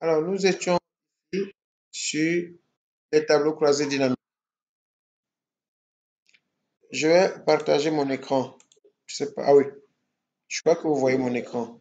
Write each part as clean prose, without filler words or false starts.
Alors, nous étions ici sur les tableaux croisés dynamiques. Je vais partager mon écran. Je sais pas. Ah oui, je crois que vous voyez mon écran.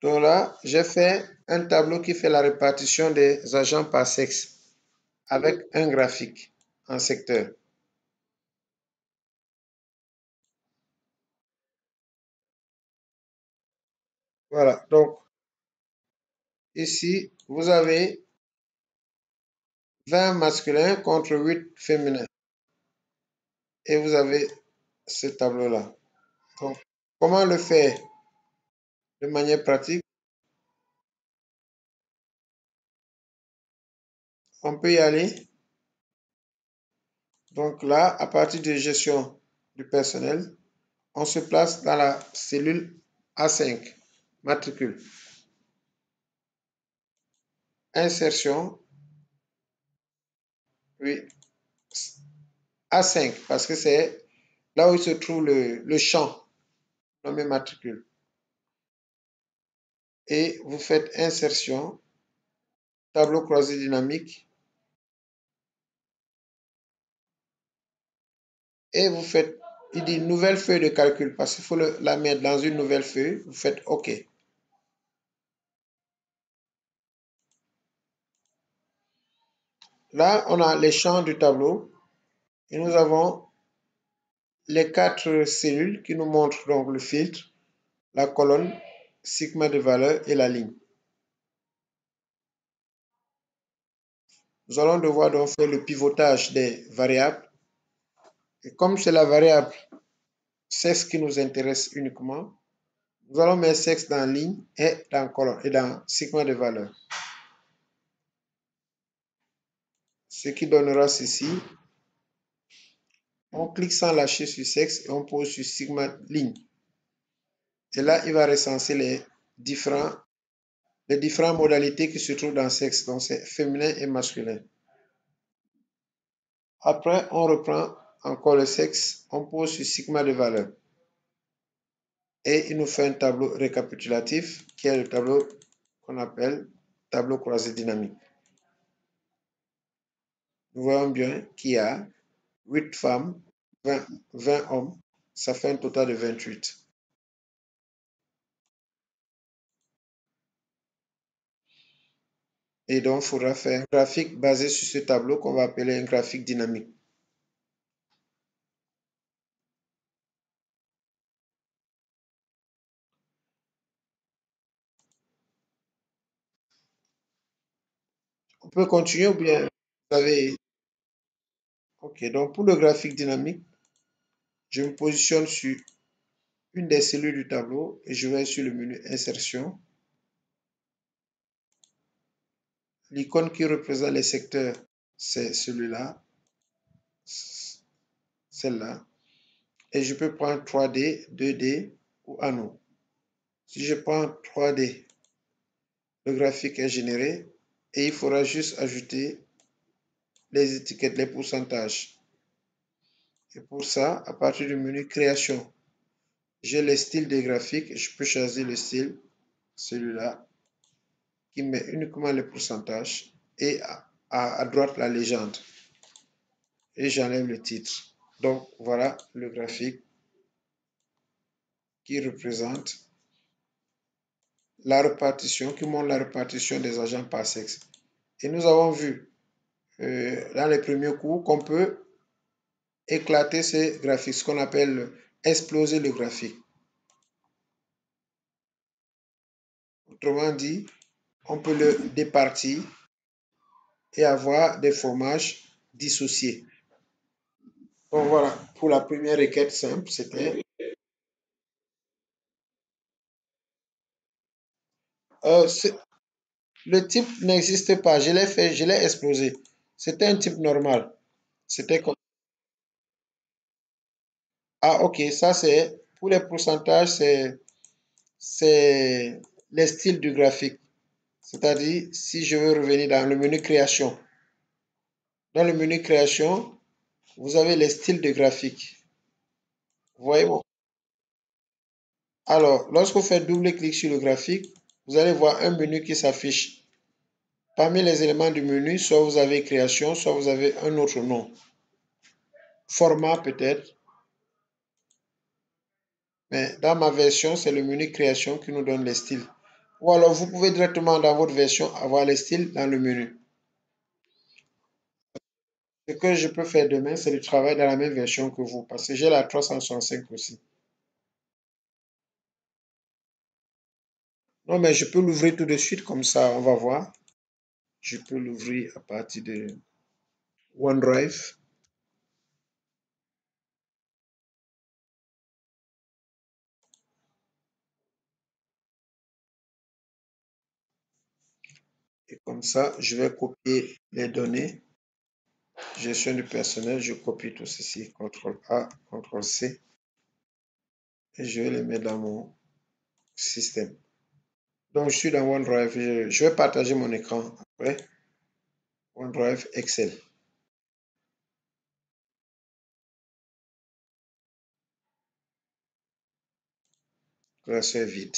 Donc là, j'ai fait un tableau qui fait la répartition des agents par sexe avec un graphique en secteur. Voilà, donc ici, vous avez 20 masculins contre 8 féminins. Et vous avez ce tableau-là. Donc, comment le faire de manière pratique? On peut y aller. Donc là, à partir de gestion du personnel, on se place dans la cellule A5, matricule. Insertion, oui, A5, parce que c'est là où il se trouve le champ nommé matricule. Et vous faites insertion, tableau croisé dynamique, et vous faites, il dit nouvelle feuille de calcul, parce qu'il faut la mettre dans une nouvelle feuille, vous faites OK. Là, on a les champs du tableau, et nous avons les 4 cellules qui nous montrent donc le filtre, la colonne, sigma de valeur et la ligne. Nous allons devoir donc faire le pivotage des variables. Et comme c'est la variable sexe qui nous intéresse uniquement, nous allons mettre sexe dans ligne et dans colonne et dans sigma de valeur. Ce qui donnera ceci. On clique sans lâcher sur sexe et on pose sur sigma ligne. Et là, il va recenser les différentes modalités qui se trouvent dans sexe. Donc, c'est féminin et masculin. Après, on reprend encore le sexe, on pose sur sigma de valeur. Et il nous fait un tableau récapitulatif qui est le tableau qu'on appelle tableau croisé dynamique. Nous voyons bien qu'il y a 8 femmes, 20 hommes, ça fait un total de 28. Et donc, il faudra faire un graphique basé sur ce tableau qu'on va appeler un graphique dynamique. On peut continuer ou bien vous avez... Ok, donc pour le graphique dynamique, je me positionne sur une des cellules du tableau et je vais sur le menu insertion. L'icône qui représente les secteurs, c'est celui-là, celle-là. Et je peux prendre 3D, 2D ou anneau. Si je prends 3D, le graphique est généré et il faudra juste ajouter les étiquettes, les pourcentages. Et pour ça, à partir du menu création, j'ai les styles des graphiques. Je peux choisir le style, celui-là, qui met uniquement les pourcentages et à droite la légende. Et j'enlève le titre. Donc voilà le graphique qui représente la répartition, qui montre la répartition des agents par sexe. Et nous avons vu dans les premiers cours qu'on peut éclater ces graphiques, ce qu'on appelle exploser le graphique. Autrement dit, on peut le départir et avoir des formages dissociés. Donc voilà, pour la première requête simple, c'était... le type n'existe pas, je l'ai fait, je l'ai explosé. C'était un type normal. C'était comme... Ah, ok, ça c'est, pour les pourcentages, c'est les styles du graphique. C'est-à-dire, si je veux revenir dans le menu création, dans le menu création, vous avez les styles de graphique. Vous voyez, bon. Alors, lorsque vous faites double-clic sur le graphique, vous allez voir un menu qui s'affiche. Parmi les éléments du menu, soit vous avez création, soit vous avez un autre nom. Format peut-être, mais dans ma version, c'est le menu création qui nous donne les styles. Ou alors, vous pouvez directement dans votre version avoir les styles dans le menu. Ce que je peux faire demain, c'est de travailler dans la même version que vous, parce que j'ai la 365 aussi. Non, mais je peux l'ouvrir tout de suite, comme ça, on va voir. Je peux l'ouvrir à partir de OneDrive. Et comme ça, je vais copier les données. Gestion du personnel, je copie tout ceci. CTRL A, CTRL C. Et je vais les mettre dans mon système. Donc, je suis dans OneDrive. Je vais partager mon écran après. OneDrive, Excel. Classeur vide.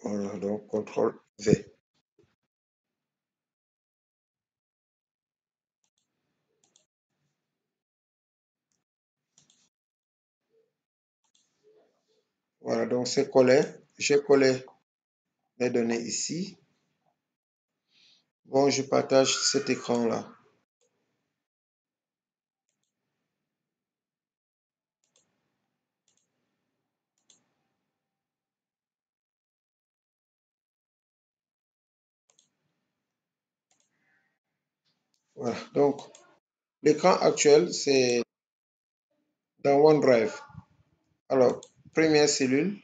Voilà, donc CTRL V. Voilà, donc c'est collé. J'ai collé les données ici. Bon, je partage cet écran-là. Voilà, donc l'écran actuel, c'est dans OneDrive. Alors, première cellule,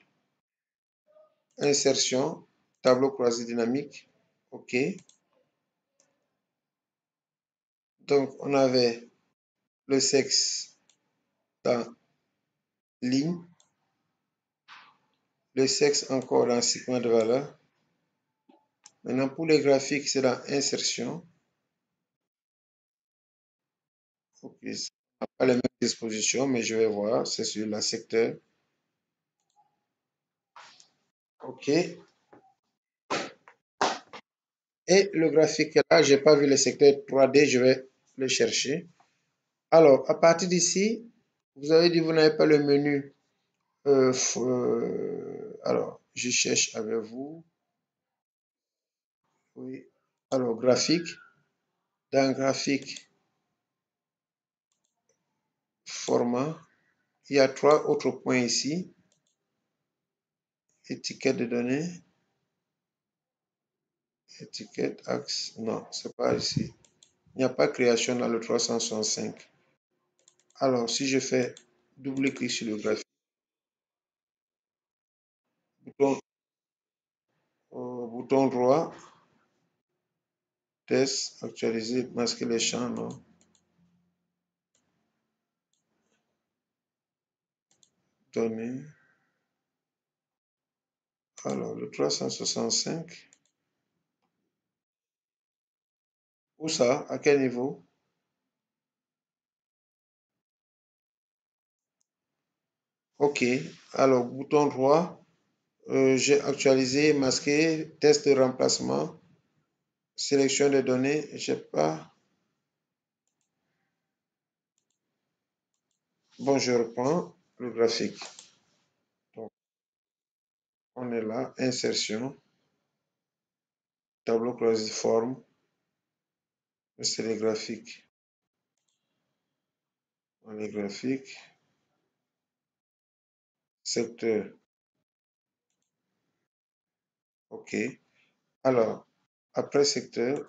insertion, tableau croisé dynamique. OK. Donc, on avait le sexe dans ligne, le sexe encore dans segment de valeur. Maintenant, pour les graphiques, c'est dans insertion. OK. Ça n'a pas les mêmes dispositions, mais je vais voir. C'est sur la secteur. OK. Et le graphique là, je n'ai pas vu le secteur 3D, je vais le chercher. Alors, à partir d'ici, vous avez dit que vous n'avez pas le menu. Alors, je cherche avec vous. Oui. Alors, graphique. Dans graphique, format. Il y a trois autres points ici. Étiquette de données. Étiquette, axe. Non, c'est pas ici. Il n'y a pas création dans le 365. Alors, si je fais double-clic sur le graphique, bouton droit, test, actualiser, masquer les champs, non. Données. Alors, le 365. Où ça? À quel niveau? OK. Alors, bouton droit, j'ai actualisé, masqué, test de remplacement, sélection des données. J'ai pas. Bon, je reprends le graphique. Donc, on est là, insertion, tableau croisé forme, c'est les graphiques. Les graphiques, secteur. OK. Alors, après secteur,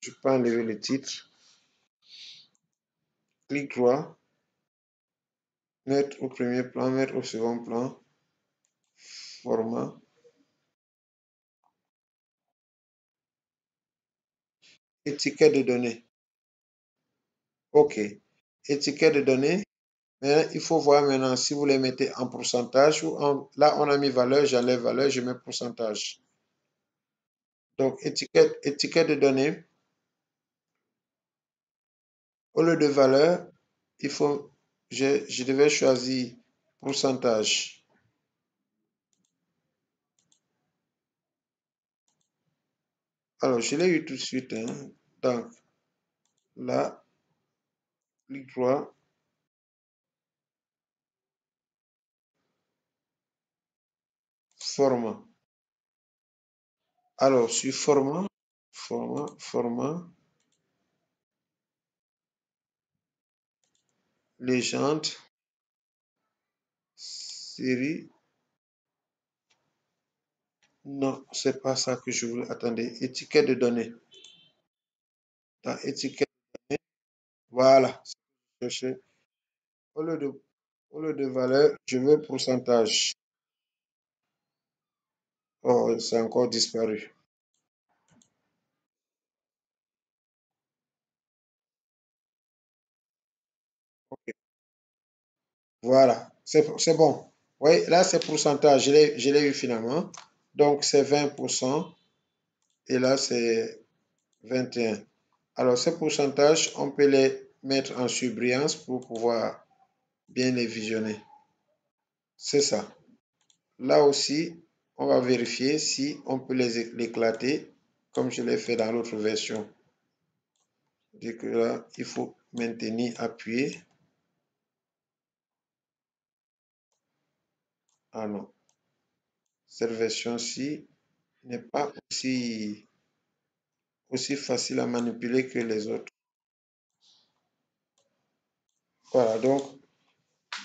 je peux enlever le titre. Clic droit, mettre au premier plan, mettre au second plan. format, étiquette de données. OK. Étiquette de données. Mais il faut voir maintenant si vous les mettez en pourcentage ou en... Là, on a mis valeur, j'enlève valeur, je mets pourcentage. Donc, étiquette de données. Au lieu de valeur, il faut... Je devais choisir pourcentage. Alors, je l'ai eu tout de suite. Hein. Donc, là, clic droit. Format. Alors, sur format, légende, série. Non, c'est pas ça que je voulais. Attendez, étiquette de données. Dans étiquette de données, voilà. Au lieu de valeur, je veux pourcentage. Oh, c'est encore disparu. Ok. Voilà, c'est bon. Oui, là, c'est pourcentage. Je l'ai eu finalement. Donc, c'est 20%. Et là, c'est 21. Alors, ces pourcentages, on peut les mettre en surbrillance pour pouvoir bien les visionner. C'est ça. Là aussi, on va vérifier si on peut les éclater comme je l'ai fait dans l'autre version. C'est que là, il faut maintenir, appuyer. Ah non, cette version-ci n'est pas aussi facile à manipuler que les autres. Voilà, donc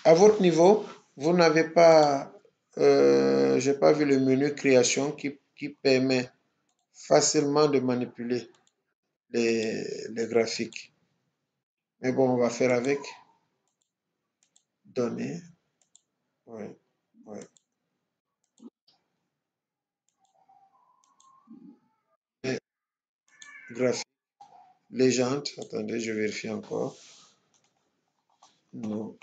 à votre niveau, vous n'avez pas, j'ai pas vu le menu création qui permet facilement de manipuler les graphiques. Mais bon, on va faire avec. Données. Ouais, ouais. Et graphique. Légende. Attendez, je vérifie encore. Non.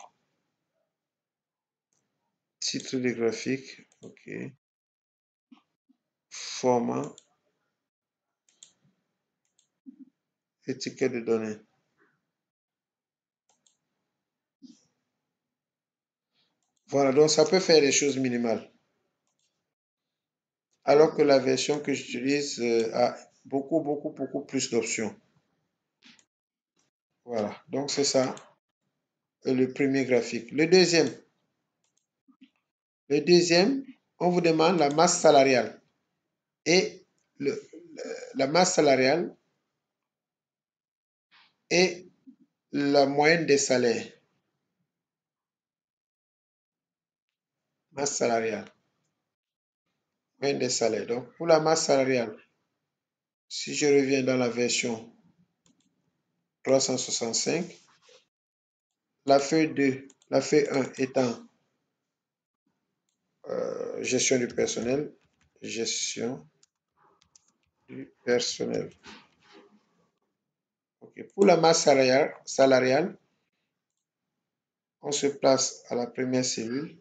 Titre de graphique. OK. Format. Étiquette de données. Voilà, donc ça peut faire des choses minimales. Alors que la version que j'utilise a beaucoup plus d'options. Voilà, donc c'est ça le premier graphique. Le deuxième, on vous demande la masse salariale. Et la masse salariale est la moyenne des salaires. Masse salariale. Moyenne des salaires. Donc, pour la masse salariale, si je reviens dans la version 365, la feuille 2, la feuille 1 étant gestion du personnel, gestion du personnel. Okay. Pour la masse salariale, on se place à la première cellule,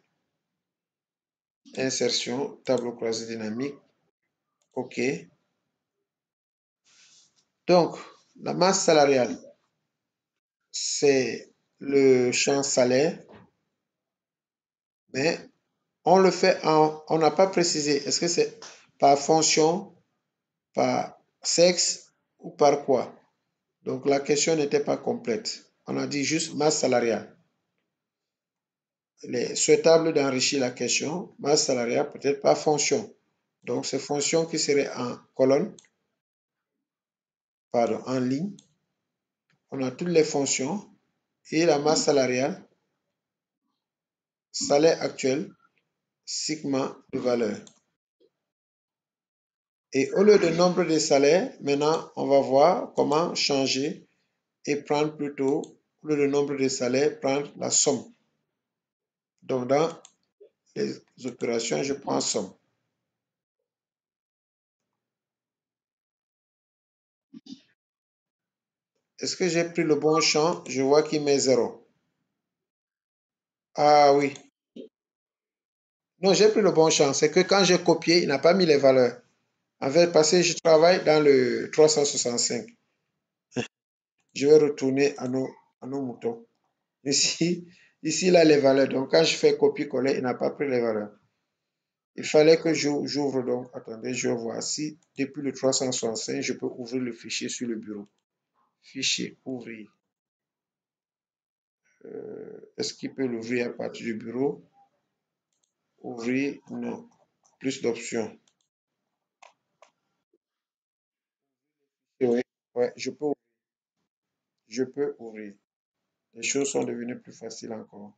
insertion, tableau croisé dynamique, OK. Donc, la masse salariale, c'est le champ salaire, mais on le fait on n'a pas précisé, est-ce que c'est par fonction, par sexe ou par quoi? Donc, la question n'était pas complète. On a dit juste masse salariale. Il est souhaitable d'enrichir la question, masse salariale peut-être par fonction. Donc, c'est fonction qui serait en colonne, pardon, en ligne. On a toutes les fonctions et la masse salariale, salaire actuel, sigma de valeur. Et au lieu de nombre de salaires, maintenant, on va voir comment changer et prendre plutôt, au lieu de nombre de salaires, prendre la somme. Donc, dans les opérations, je prends somme. Est-ce que j'ai pris le bon champ? Je vois qu'il met 0. Ah oui. Non, j'ai pris le bon champ. C'est que quand j'ai copié, il n'a pas mis les valeurs. En fait, parce que je travaille dans le 365. Je vais retourner à nos moutons. Ici, ici, il a les valeurs. Donc, quand je fais copier-coller, il n'a pas pris les valeurs. Il fallait que j'ouvre donc. Attendez, je vois si depuis le 365, je peux ouvrir le fichier sur le bureau. Fichier, ouvrir. Est-ce qu'il peut l'ouvrir à partir du bureau? Ouvrir, non. Plus d'options. Oui, ouais, je peux ouvrir. Les choses sont devenues plus faciles encore.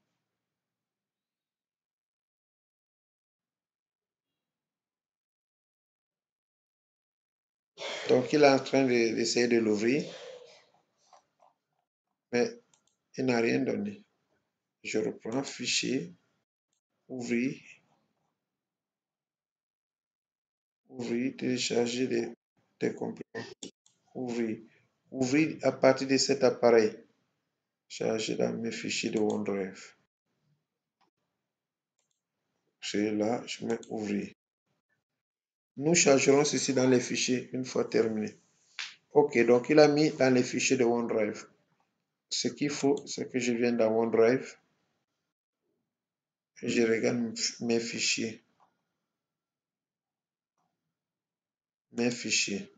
Donc, il est en train d'essayer de l'ouvrir, mais il n'a rien donné. Je reprends fichier, ouvrir, ouvrir, télécharger des compléments, ouvrir, ouvrir à partir de cet appareil, charger dans mes fichiers de OneDrive. C'est là, je mets ouvrir. Nous chargerons ceci dans les fichiers une fois terminé. Ok, donc il a mis dans les fichiers de OneDrive. Ce qu'il faut, c'est que je vienne dans OneDrive et je regarde mes fichiers. Mes fichiers.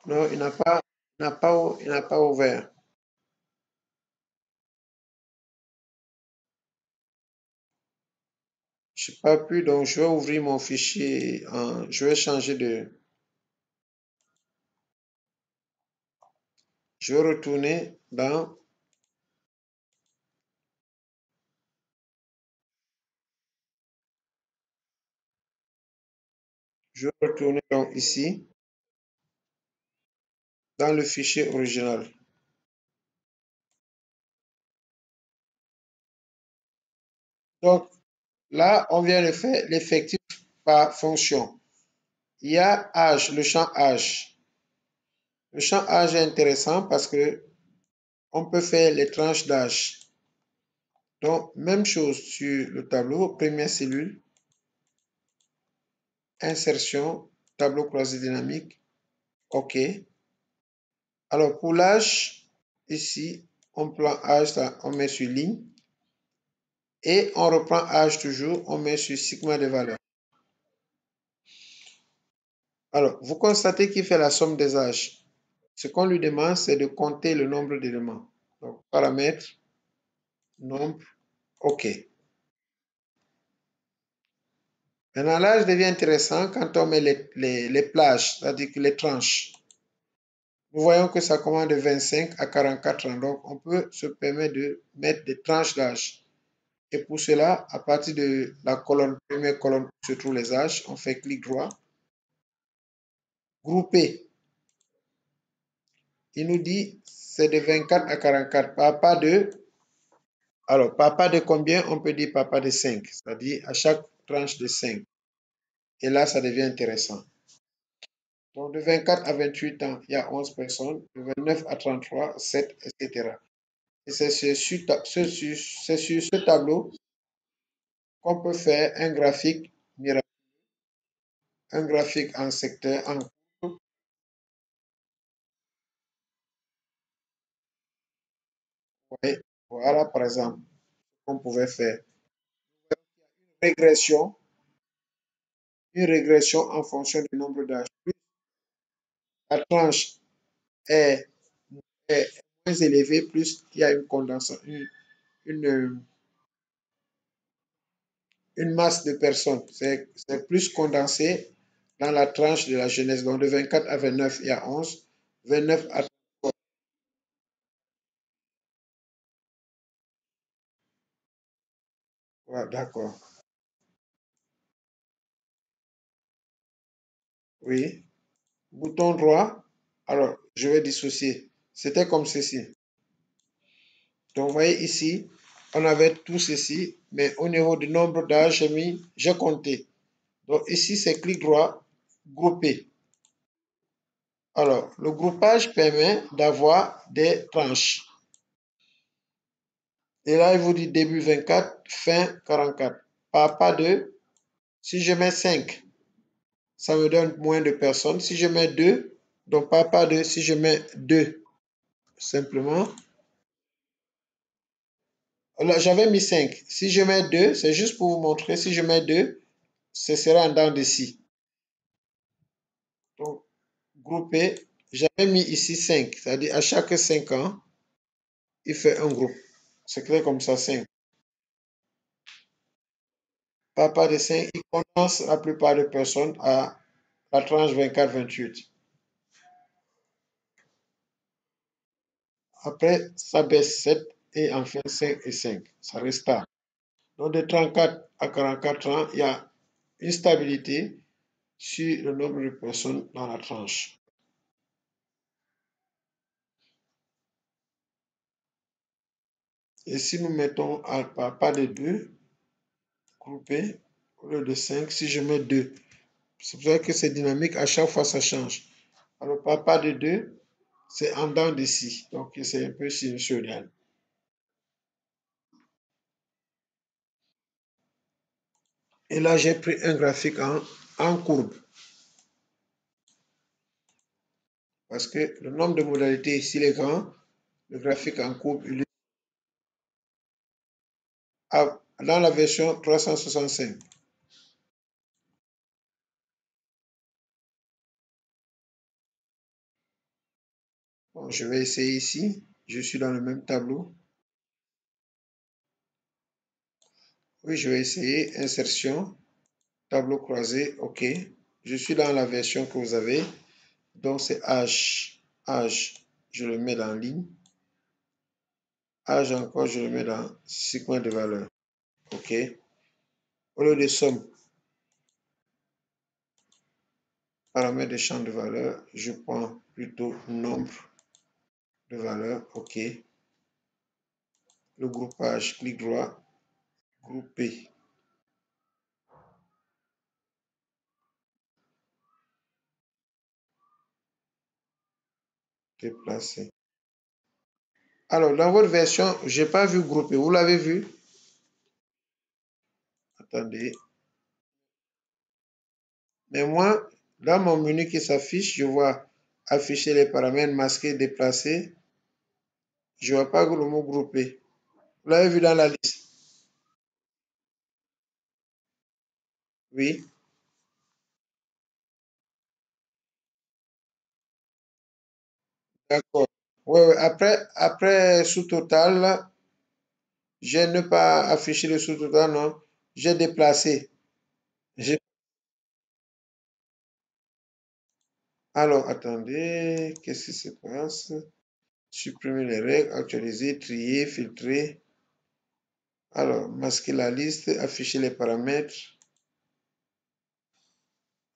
Non, il n'a pas ouvert. Je n'ai pas pu, donc je vais ouvrir mon fichier. Je vais changer de. Je vais retourner dans. Je vais retourner donc ici, dans le fichier original. Donc là, on vient de faire l'effectif par fonction. Il y a âge, le champ âge. Le champ âge est intéressant parce que on peut faire les tranches d'âge. Donc, même chose sur le tableau, première cellule, insertion, tableau croisé dynamique, OK. Alors, pour l'âge, ici, on prend âge, on met sur ligne. Et on reprend âge toujours, on met sur sigma de valeurs. Alors, vous constatez qu'il fait la somme des âges. Ce qu'on lui demande, c'est de compter le nombre d'éléments. Donc, paramètre, nombre, OK. Maintenant, l'âge devient intéressant quand on met les plages, c'est-à-dire que les tranches. Nous voyons que ça commence de 25 à 44 ans. Donc, on peut se permettre de mettre des tranches d'âge. Et pour cela, à partir de la colonne, première colonne où se trouvent les âges, on fait clic droit, grouper. Il nous dit c'est de 24 à 44. Papa de. Alors, papa de combien? On peut dire papa de 5. C'est-à-dire à chaque tranche de 5. Et là, ça devient intéressant. Donc, de 24 à 28 ans, il y a 11 personnes. De 29 à 33, 7, etc. Et c'est sur ce tableau qu'on peut faire un graphique miracle, un graphique en secteur, en groupe. Oui, voilà, par exemple, on pouvait faire régression, une régression en fonction du nombre d'âges. Plus la tranche est, est moins élevée, plus il y a une condensation, une, une masse de personnes. C'est plus condensé dans la tranche de la jeunesse. Donc de 24 à 29, il y a 11. 29 à 33. Ouais, d'accord. Oui. Bouton droit. Alors, je vais dissocier. C'était comme ceci. Donc, vous voyez ici, on avait tout ceci, mais au niveau du nombre d'âges, j'ai compté. Donc, ici, c'est clic droit, grouper. Alors, le groupage permet d'avoir des tranches. Et là, il vous dit début 24, fin 44. Par pas de, si je mets 5, ça me donne moins de personnes. Si je mets 2, donc par pas de, si je mets 2, simplement. Là, j'avais mis 5. Si je mets 2, c'est juste pour vous montrer, si je mets 2, ce sera en dents de scie. Donc, grouper, j'avais mis ici 5, c'est-à-dire à chaque 5 ans, il fait un groupe. C'est clair comme ça, 5. Papa de 5, il condense la plupart des personnes à la tranche 24-28. Après, ça baisse 7 et enfin 5 et 5. Ça reste stable. Donc de 34 à 44 ans, il y a une stabilité sur le nombre de personnes dans la tranche. Et si nous mettons à pas de 2, groupé, au lieu de 5, si je mets 2, c'est vrai que c'est dynamique, à chaque fois ça change. Alors pas de 2, c'est en dents d'ici, donc c'est un peu sinusoïdal. Et là, j'ai pris un graphique en courbe, parce que le nombre de modalités, s'il est grand, le graphique en courbe, il est dans la version 365. Bon, je vais essayer ici. Je suis dans le même tableau. Oui, je vais essayer. Insertion, tableau croisé, OK. Je suis dans la version que vous avez. Donc, c'est âge. Âge, je le mets dans ligne. Âge encore, je le mets dans segment de valeur. OK. Au lieu de somme, paramètre de champ de valeur, je prends plutôt nombre de valeurs. OK. Le groupage, clic droit, grouper. Déplacer. Alors, dans votre version, je n'ai pas vu grouper. Vous l'avez vu? Attendez. Mais moi, dans mon menu qui s'affiche, je vois afficher les paramètres masqués, déplacés. Je ne vois pas le mot groupé. Vous l'avez vu dans la liste? Oui, d'accord. Ouais, ouais. Après sous-total, je ne pas afficher le sous-total, non. J'ai déplacé. J'ai- Alors, attendez, qu'est-ce qui se passe? Supprimer les règles, actualiser, trier, filtrer. Alors, masquer la liste, afficher les paramètres.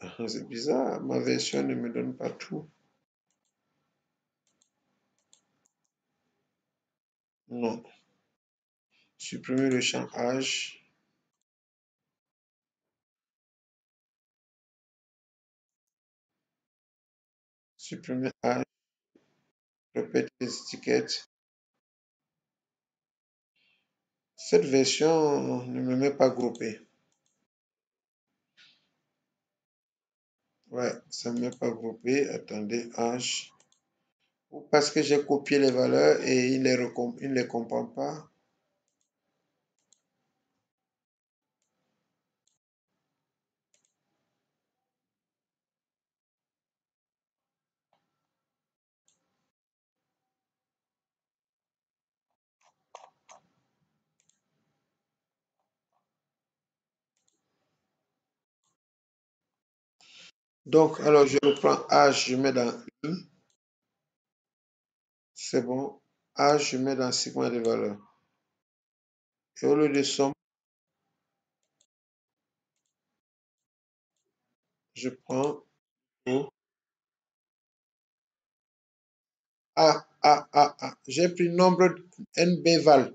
Ah, c'est bizarre, ma version ne me donne pas tout. Non. Supprimer le champ âge. Supprimer âge. Répéter les étiquettes. Cette version ne me met pas groupé. Ouais, ça ne me met pas groupé. Attendez, âge. ou parce que j'ai copié les valeurs et il ne les comprend pas. Donc, alors je reprends âge, je mets dans i, c'est bon. Âge, je mets dans segment de valeur. Et au lieu de somme, je prends O. J'ai pris nombre nbval.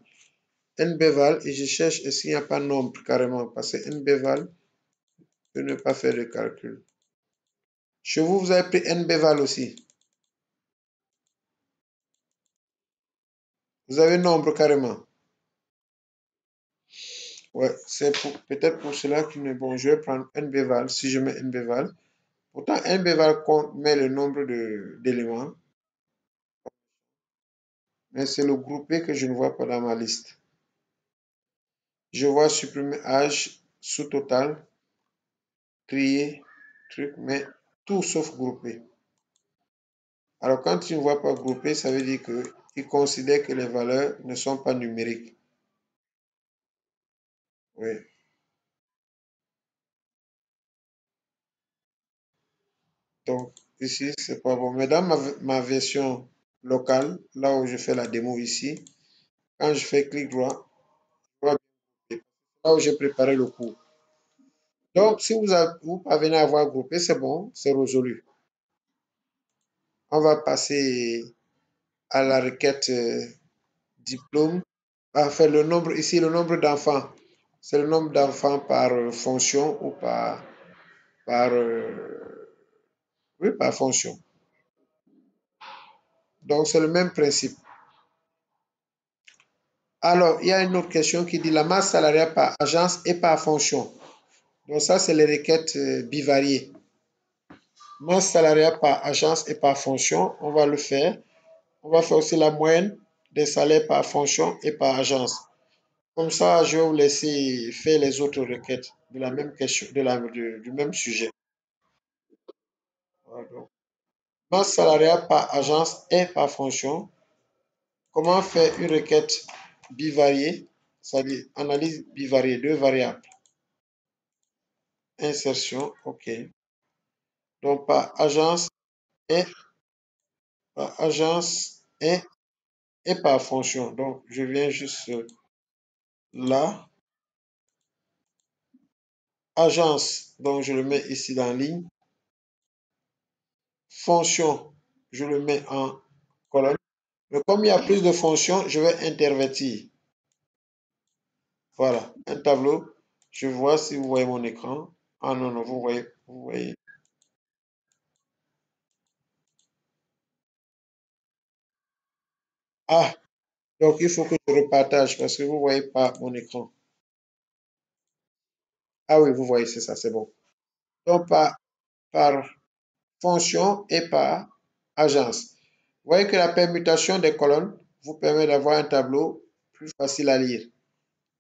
Nbval et je cherche est-ce qu'il n'y a pas nombre carrément parce que nbval peut ne pas faire de calcul. Chez vous, vous avez pris nbval aussi. Vous avez nombre carrément. Ouais, c'est peut-être pour cela qu'il est bon. Je vais prendre nbval si je mets nbval. Pourtant, nbval met le nombre d'éléments, mais c'est le groupé que je ne vois pas dans ma liste. Je vois supprimer âge, sous-total, trier, truc, mais tout sauf groupé. Alors, quand tu ne vois pas groupé, ça veut dire qu'il considère que les valeurs ne sont pas numériques. Oui. Donc, ici, c'est pas bon. Mais dans ma version locale, là où je fais la démo ici, quand je fais clic droit, je vois là où j'ai préparé le cours. Donc, si vous parvenez à avoir groupé, c'est bon, c'est résolu. On va passer à la requête diplôme. Enfin, le nombre, ici, le nombre d'enfants. C'est le nombre d'enfants par fonction ou par, oui, par fonction. Donc, c'est le même principe. Alors, il y a une autre question qui dit la masse salariale par agence et par fonction. Donc, ça, c'est les requêtes bivariées. Masse salariale par agence et par fonction, on va le faire. On va faire aussi la moyenne des salaires par fonction et par agence. Comme ça, je vais vous laisser faire les autres requêtes de la même question, du même sujet. Voilà, donc. Masse salariale par agence et par fonction. Comment faire une requête bivariée, c'est-à-dire analyse bivariée, deux variables. Insertion, OK. Donc, par agence et par fonction. Donc, je viens juste là. Agence, donc je le mets ici dans ligne. Fonction, je le mets en colonne. Mais comme il y a plus de fonctions, je vais intervertir. Voilà, un tableau. Je vois si vous voyez mon écran. Ah non, non, vous voyez, vous voyez. Ah, donc il faut que je repartage parce que vous ne voyez pas mon écran. Ah oui, vous voyez, c'est ça, c'est bon. Donc par fonction et par agence. Vous voyez que la permutation des colonnes vous permet d'avoir un tableau plus facile à lire.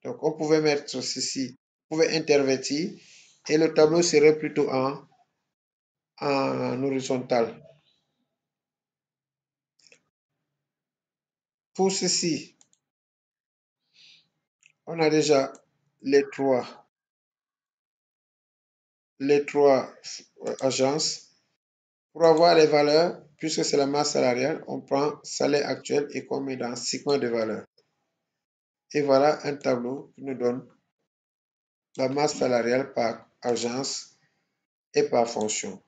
Donc, on pouvait mettre ceci, on pouvait intervertir et le tableau serait plutôt en horizontal. Pour ceci, on a déjà les trois agences. Pour avoir les valeurs, puisque c'est la masse salariale, on prend salaire actuel et qu'on met dans segment de valeur. Et voilà un tableau qui nous donne la masse salariale par agence et par fonction.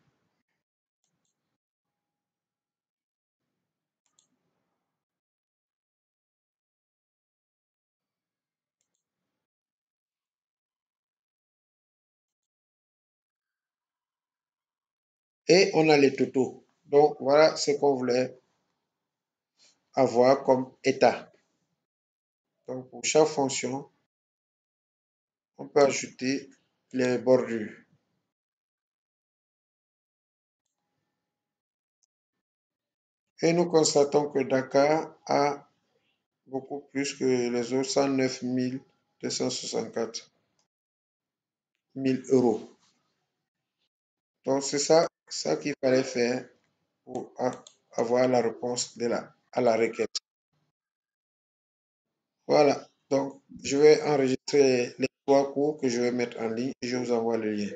Et on a les totaux. Donc, voilà ce qu'on voulait avoir comme état. Donc, pour chaque fonction, on peut ajouter les bordures. Et nous constatons que Dakar a beaucoup plus que les autres, 109 264 000 euros. Donc, c'est ça qu'il fallait faire pour avoir la réponse à la requête. Voilà. Donc, je vais enregistrer les 3 cours que je vais mettre en ligne et je vous envoie le lien.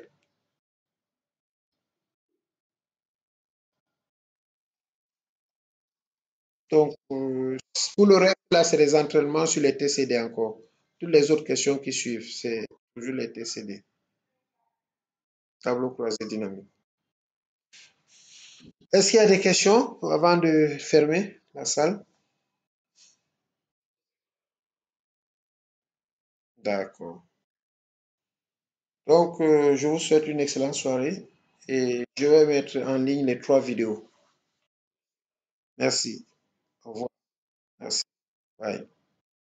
Donc, pour le reste, là, c'est des entraînements sur les TCD encore. Toutes les autres questions qui suivent, c'est toujours les TCD. Tableau croisé dynamique. Est-ce qu'il y a des questions avant de fermer la salle? D'accord. Donc, je vous souhaite une excellente soirée et je vais mettre en ligne les 3 vidéos. Merci. Au revoir. Merci. Bye.